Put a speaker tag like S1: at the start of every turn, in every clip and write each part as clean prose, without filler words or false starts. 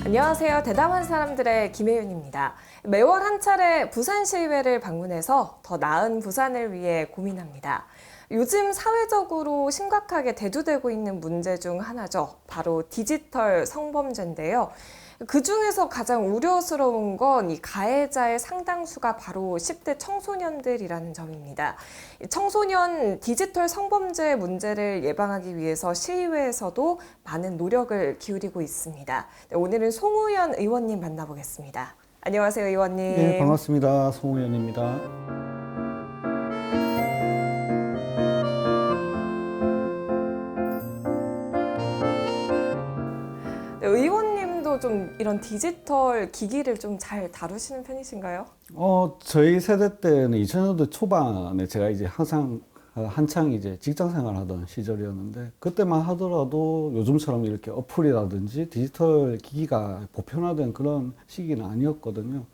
S1: 안녕하세요. 대담한 사람들의 김혜윤입니다. 매월 한 차례 부산시의회를 방문해서 더 나은 부산을 위해 고민합니다. 요즘 사회적으로 심각하게 대두되고 있는 문제 중 하나죠. 바로 디지털 성범죄인데요. 그 중에서 가장 우려스러운 건 이 가해자의 상당수가 바로 10대 청소년들이라는 점입니다. 청소년 디지털 성범죄 문제를 예방하기 위해서 시의회에서도 많은 노력을 기울이고 있습니다. 오늘은 송우현 의원님 만나보겠습니다. 안녕하세요, 의원님.
S2: 네, 반갑습니다. 송우현입니다.
S1: 네, 의원님도 좀 이런 디지털 기기를 좀 잘 다루시는 편이신가요?
S2: 저희 세대 때는 2000년대 초반에 제가 이제 한창 이제 직장 생활하던 시절이었는데, 그때만 하더라도 요즘처럼 이렇게 어플이라든지 디지털 기기가 보편화된 그런 시기는 아니었거든요.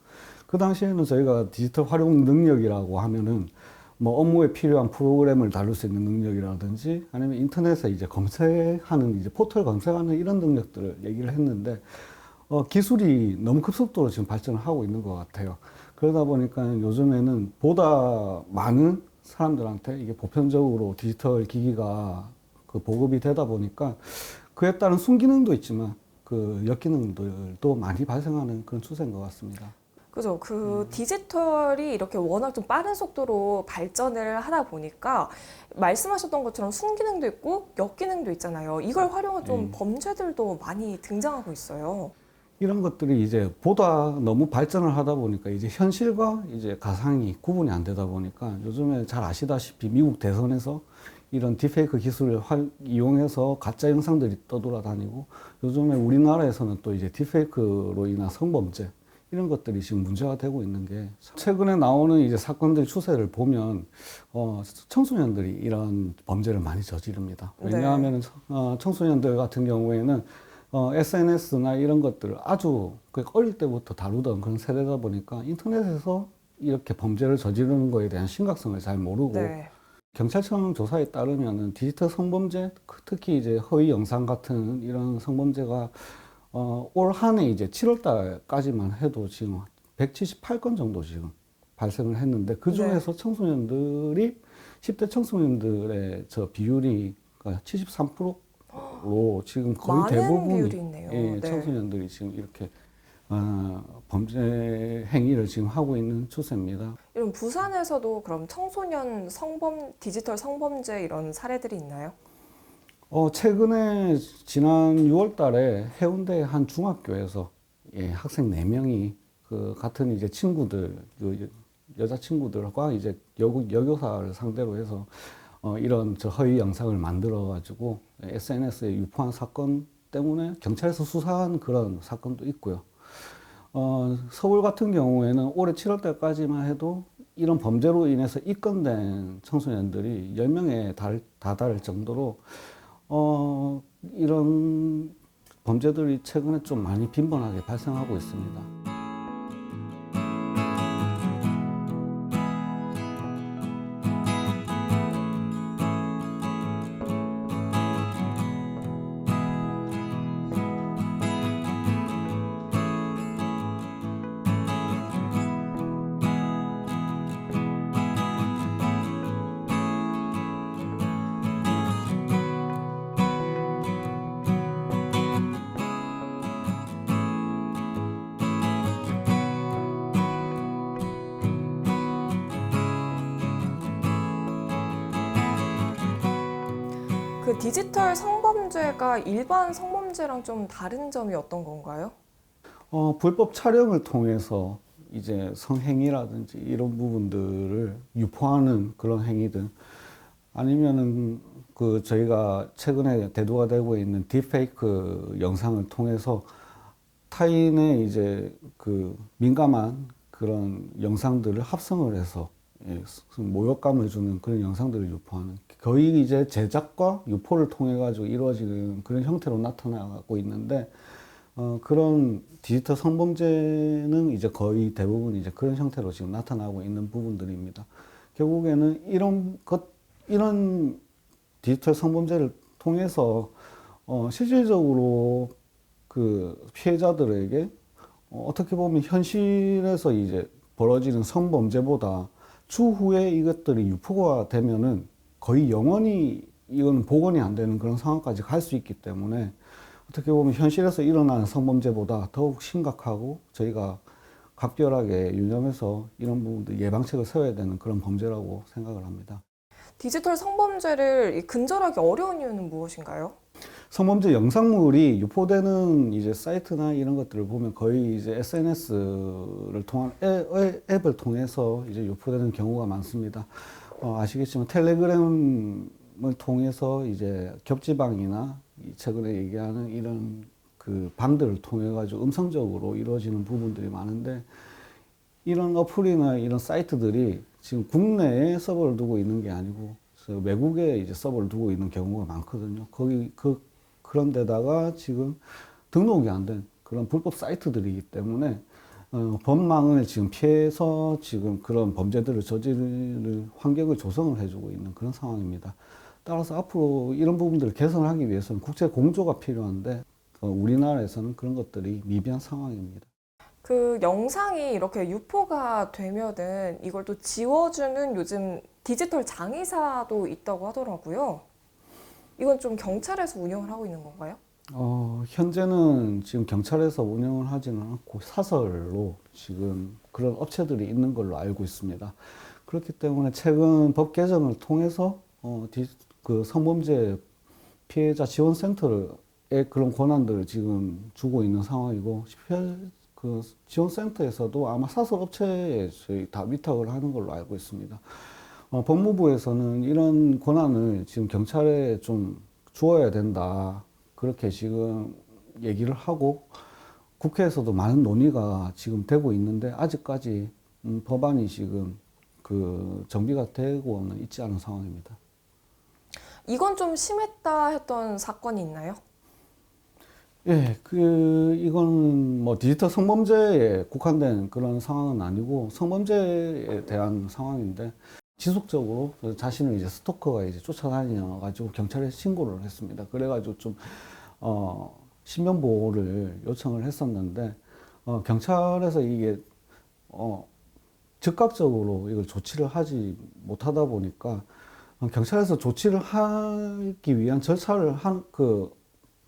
S2: 그 당시에는 저희가 디지털 활용 능력이라고 하면은 뭐 업무에 필요한 프로그램을 다룰 수 있는 능력이라든지 아니면 인터넷에 이제 검색하는 이제 포털 검색하는 이런 능력들을 얘기를 했는데, 기술이 너무 급속도로 지금 발전을 하고 있는 것 같아요. 그러다 보니까 요즘에는 보다 많은 사람들한테 이게 보편적으로 디지털 기기가 그 보급이 되다 보니까 그에 따른 순기능도 있지만 그 역기능들도 많이 발생하는 그런 추세인 것 같습니다.
S1: 그죠. 디지털이 이렇게 워낙 좀 빠른 속도로 발전을 하다 보니까 말씀하셨던 것처럼 순기능도 있고 역기능도 있잖아요. 이걸 활용한 좀 범죄들도 많이 등장하고 있어요.
S2: 이런 것들이 이제 보다 너무 발전을 하다 보니까 이제 현실과 이제 가상이 구분이 안 되다 보니까 요즘에 잘 아시다시피 미국 대선에서 이런 딥페이크 기술을 이용해서 가짜 영상들이 떠돌아다니고, 요즘에 우리나라에서는 또 이제 딥페이크로 인한 성범죄 이런 것들이 지금 문제가 되고 있는 게, 최근에 나오는 이제 사건들 추세를 보면 청소년들이 이런 범죄를 많이 저지릅니다. 왜냐하면 청소년들 같은 경우에는 SNS나 이런 것들을 아주 어릴 때부터 다루던 그런 세대다 보니까 인터넷에서 이렇게 범죄를 저지르는 거에 대한 심각성을 잘 모르고, 경찰청 조사에 따르면은 디지털 성범죄, 특히 이제 허위 영상 같은 이런 성범죄가 올 한 해 이제 7월 달까지만 해도 지금 178건 정도 지금 발생을 했는데, 그 중에서 청소년들이 10대 청소년들의 저 비율이 73%로 지금 거의 대부분이
S1: 비율이 있네요.
S2: 청소년들이 지금 이렇게 범죄 행위를 지금 하고 있는 추세입니다.
S1: 이런 부산에서도 그럼 청소년 디지털 성범죄 이런 사례들이 있나요?
S2: 최근에 지난 6월 달에 해운대 한 중학교에서 학생 4명이 그 같은 이제 친구들, 여자친구들과 이제 여교사를 상대로 해서 이런 저 허위 영상을 만들어 가지고 SNS에 유포한 사건 때문에 경찰에서 수사한 그런 사건도 있고요. 서울 같은 경우에는 올해 7월 달까지만 해도 이런 범죄로 인해서 입건된 청소년들이 10명에 다다를 정도로 이런 범죄들이 최근에 좀 많이 빈번하게 발생하고 있습니다.
S1: 그 디지털 성범죄가 일반 성범죄랑 좀 다른 점이 어떤 건가요?
S2: 불법 촬영을 통해서 이제 성행위라든지 이런 부분들을 유포하는 그런 행위들, 아니면은 그 저희가 최근에 대두가 되고 있는 딥페이크 영상을 통해서 타인의 이제 그 민감한 그런 영상들을 합성을 해서 모욕감을 주는 그런 영상들을 유포하는, 거의 이제 제작과 유포를 통해 가지고 이루어지는 그런 형태로 나타나고 있는데, 그런 디지털 성범죄는 이제 거의 대부분 이제 그런 형태로 지금 나타나고 있는 부분들입니다. 결국에는 이런 디지털 성범죄를 통해서 실질적으로 그 피해자들에게 어떻게 보면 현실에서 이제 벌어지는 성범죄보다 추후에 이것들이 유포가 되면은 거의 영원히 이건 복원이 안 되는 그런 상황까지 갈 수 있기 때문에 어떻게 보면 현실에서 일어나는 성범죄보다 더욱 심각하고 저희가 각별하게 유념해서 이런 부분들 예방책을 세워야 되는 그런 범죄라고 생각을 합니다.
S1: 디지털 성범죄를 근절하기 어려운 이유는 무엇인가요?
S2: 성범죄 영상물이 유포되는 이제 사이트나 이런 것들을 보면 거의 이제 SNS를 통한 앱을 통해서 이제 유포되는 경우가 많습니다. 아시겠지만 텔레그램을 통해서 이제 겹지방이나 최근에 얘기하는 이런 그 방들을 통해 가지고 음성적으로 이루어지는 부분들이 많은데 이런 어플이나 이런 사이트들이 지금 국내에 서버를 두고 있는 게 아니고 외국에 이제 서버를 두고 있는 경우가 많거든요. 그런 데다가 지금 등록이 안 된 그런 불법 사이트들이기 때문에 법망을 지금 피해서 지금 그런 범죄들을 저지를 환경을 조성을 해주고 있는 그런 상황입니다. 따라서 앞으로 이런 부분들을 개선하기 위해서는 국제 공조가 필요한데 우리나라에서는 그런 것들이 미비한 상황입니다.
S1: 그 영상이 이렇게 유포가 되면은 이걸 또 지워주는 요즘 디지털 장의사도 있다고 하더라고요. 이건 좀 경찰에서 운영을 하고 있는 건가요?
S2: 현재는 지금 경찰에서 운영을 하지는 않고 사설로 지금 그런 업체들이 있는 걸로 알고 있습니다. 그렇기 때문에 최근 법 개정을 통해서 그 성범죄 피해자 지원센터에 그런 권한들을 지금 주고 있는 상황이고 그 지원센터에서도 아마 사설 업체에 저희 다 위탁을 하는 걸로 알고 있습니다. 법무부에서는 이런 권한을 지금 경찰에 좀 주어야 된다. 그렇게 지금 얘기를 하고 국회에서도 많은 논의가 지금 되고 있는데 아직까지 법안이 지금 그 정비가 되고는 있지 않은 상황입니다.
S1: 이건 좀 심했다 했던 사건이 있나요?
S2: 예, 이거는 뭐 디지털 성범죄에 국한된 그런 상황은 아니고 성범죄에 대한 상황인데 지속적으로 자신을 이제 스토커가 이제 쫓아다녀가지고 경찰에 신고를 했습니다. 그래가지고 좀, 신변보호를 요청을 했었는데, 경찰에서 이게, 즉각적으로 이걸 조치를 하지 못하다 보니까, 경찰에서 조치를 하기 위한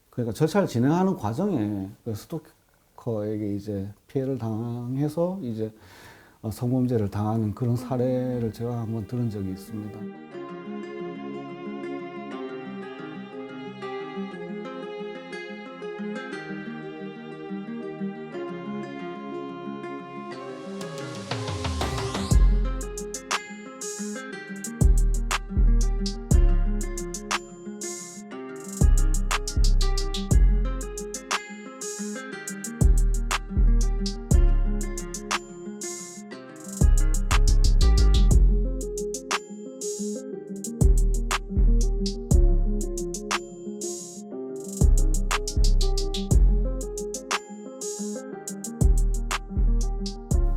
S2: 그러니까 절차를 진행하는 과정에 그 스토커에게 이제 피해를 당해서 이제 성범죄를 당하는 그런 사례를 제가 한번 들은 적이 있습니다.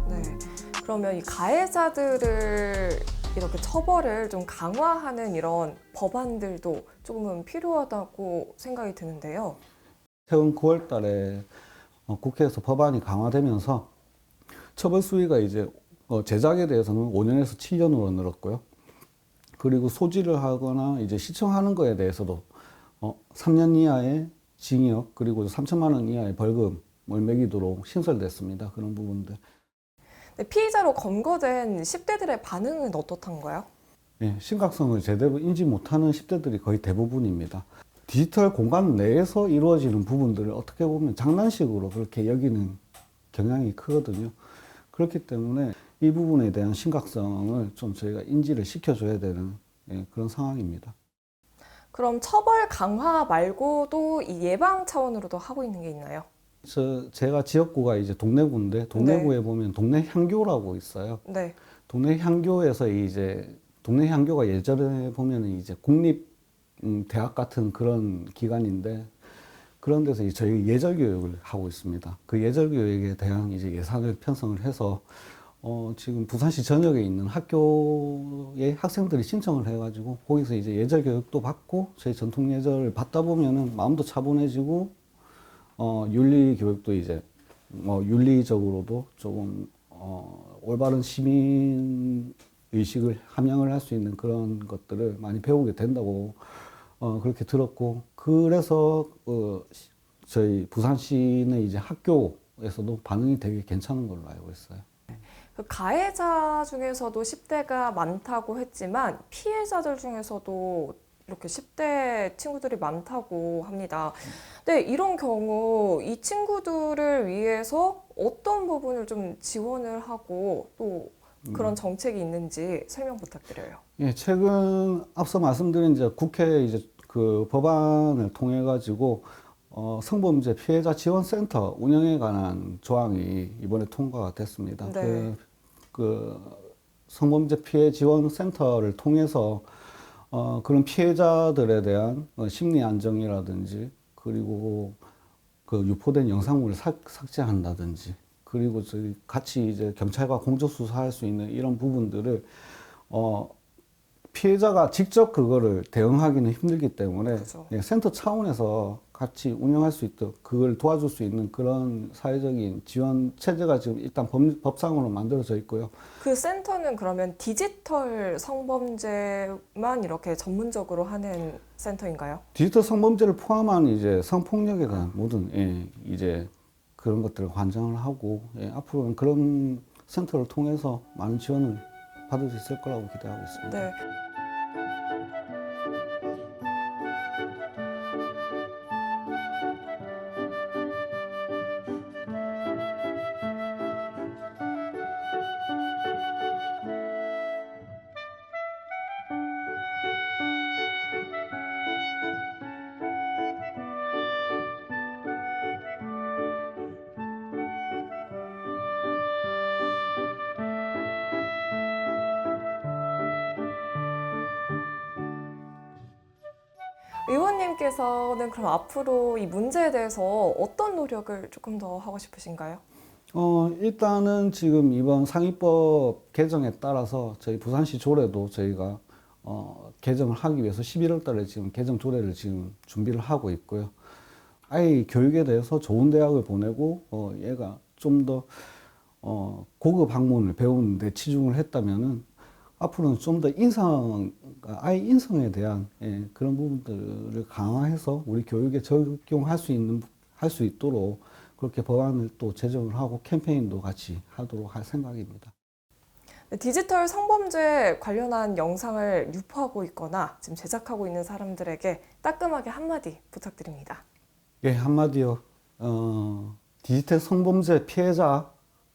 S1: 네. 그러면 이 가해자들을 이렇게 처벌을 좀 강화하는 이런 법안들도 조금은 필요하다고 생각이 드는데요.
S2: 최근 9월 달에 국회에서 법안이 강화되면서 처벌 수위가 이제 제작에 대해서는 5년에서 7년으로 늘었고요. 그리고 소지를 하거나 이제 시청하는 거에 대해서도 3년 이하의 징역 그리고 3천만 원 이하의 벌금을 매기도록 신설됐습니다. 그런 부분들.
S1: 네, 피의자로 검거된 10대들의 반응은 어떻던가요?
S2: 예, 심각성을 제대로 인지 못하는 10대들이 거의 대부분입니다. 디지털 공간 내에서 이루어지는 부분들을 어떻게 보면 장난식으로 그렇게 여기는 경향이 크거든요. 그렇기 때문에 이 부분에 대한 심각성을 좀 저희가 인지를 시켜줘야 되는 그런 상황입니다.
S1: 그럼 처벌 강화 말고도 이 예방 차원으로도 하고 있는 게 있나요?
S2: 제가 지역구가 이제 동래구인데 동래구에 보면 동래 향교라고 있어요.
S1: 네.
S2: 동래 향교에서 이제 동래 향교가 예전에 보면은 이제 국립 대학 같은 그런 기관인데 그런 데서 이제 저희 예절 교육을 하고 있습니다. 그 예절 교육에 대한 이제 예산을 편성을 해서 지금 부산시 전역에 있는 학교에 학생들이 신청을 해가지고 거기서 이제 예절 교육도 받고 저희 전통 예절을 받다 보면은 마음도 차분해지고 윤리 교육도 이제 뭐 윤리적으로도 조금 올바른 시민 의식을 함양을 할 수 있는 그런 것들을 많이 배우게 된다고 그렇게 들었고, 그래서 저희 부산시는 이제 학교에서도 반응이 되게 괜찮은 걸로 알고 있어요.
S1: 그 가해자 중에서도 10대가 많다고 했지만 피해자들 중에서도 이렇게 10대 친구들이 많다고 합니다. 근데 이런 경우 이 친구들을 위해서 어떤 부분을 좀 지원을 하고 또 그런 정책이 있는지 설명 부탁드려요.
S2: 예, 최근 앞서 말씀드린 이제 국회 이제 그 법안을 통해 가지고 성범죄 피해자 지원센터 운영에 관한 조항이 이번에 통과가 됐습니다.
S1: 네.
S2: 그 성범죄 피해 지원 센터를 통해서 그런 피해자들에 대한 심리 안정이라든지, 그리고 그 유포된 영상물을 삭제한다든지, 그리고 저희 같이 이제 경찰과 공적 수사할 수 있는 이런 부분들을 피해자가 직접 그거를 대응하기는 힘들기 때문에
S1: 그죠.
S2: 예, 센터 차원에서 같이 운영할 수 있도록 그걸 도와줄 수 있는 그런 사회적인 지원 체제가 지금 일단 법상으로 만들어져 있고요.
S1: 그 센터는 그러면 디지털 성범죄만 이렇게 전문적으로 하는 센터인가요?
S2: 디지털 성범죄를 포함한 이제 성폭력에 관한 모든 이제 그런 것들을 관장을 하고 앞으로는 그런 센터를 통해서 많은 지원을 받을 수 있을 거라고 기대하고 있습니다.
S1: 네. 의원님께서는 그럼 앞으로 이 문제에 대해서 어떤 노력을 조금 더 하고 싶으신가요?
S2: 일단은 지금 이번 상위법 개정에 따라서 저희 부산시 조례도 저희가 개정을 하기 위해서 11월 달에 지금 개정 조례를 지금 준비를 하고 있고요. 아이 교육에 대해서 좋은 대학을 보내고 얘가 좀 더 고급 학문을 배우는 데 치중을 했다면은 앞으로는 좀 더 아이 인성에 대한 그런 부분들을 강화해서 우리 교육에 적용할 할 수 있도록 그렇게 법안을 또 제정을 하고 캠페인도 같이 하도록 할 생각입니다.
S1: 디지털 성범죄 관련한 영상을 유포하고 있거나 지금 제작하고 있는 사람들에게 따끔하게 한마디 부탁드립니다.
S2: 예, 한마디요. 디지털 성범죄 피해자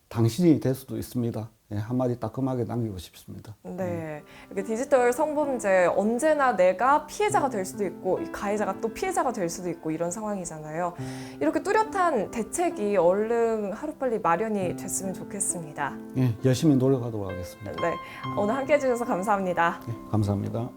S2: 당신이 될 수도 있습니다. 예, 한마디 따끔하게 남기고 싶습니다.
S1: 네, 이렇게 디지털 성범죄 언제나 내가 피해자가 될 수도 있고 이 가해자가 또 피해자가 될 수도 있고 이런 상황이잖아요. 이렇게 뚜렷한 대책이 얼른 하루빨리 마련이 됐으면 좋겠습니다.
S2: 예, 열심히 노력하도록 하겠습니다.
S1: 네, 오늘 함께해 주셔서 감사합니다.
S2: 예, 감사합니다.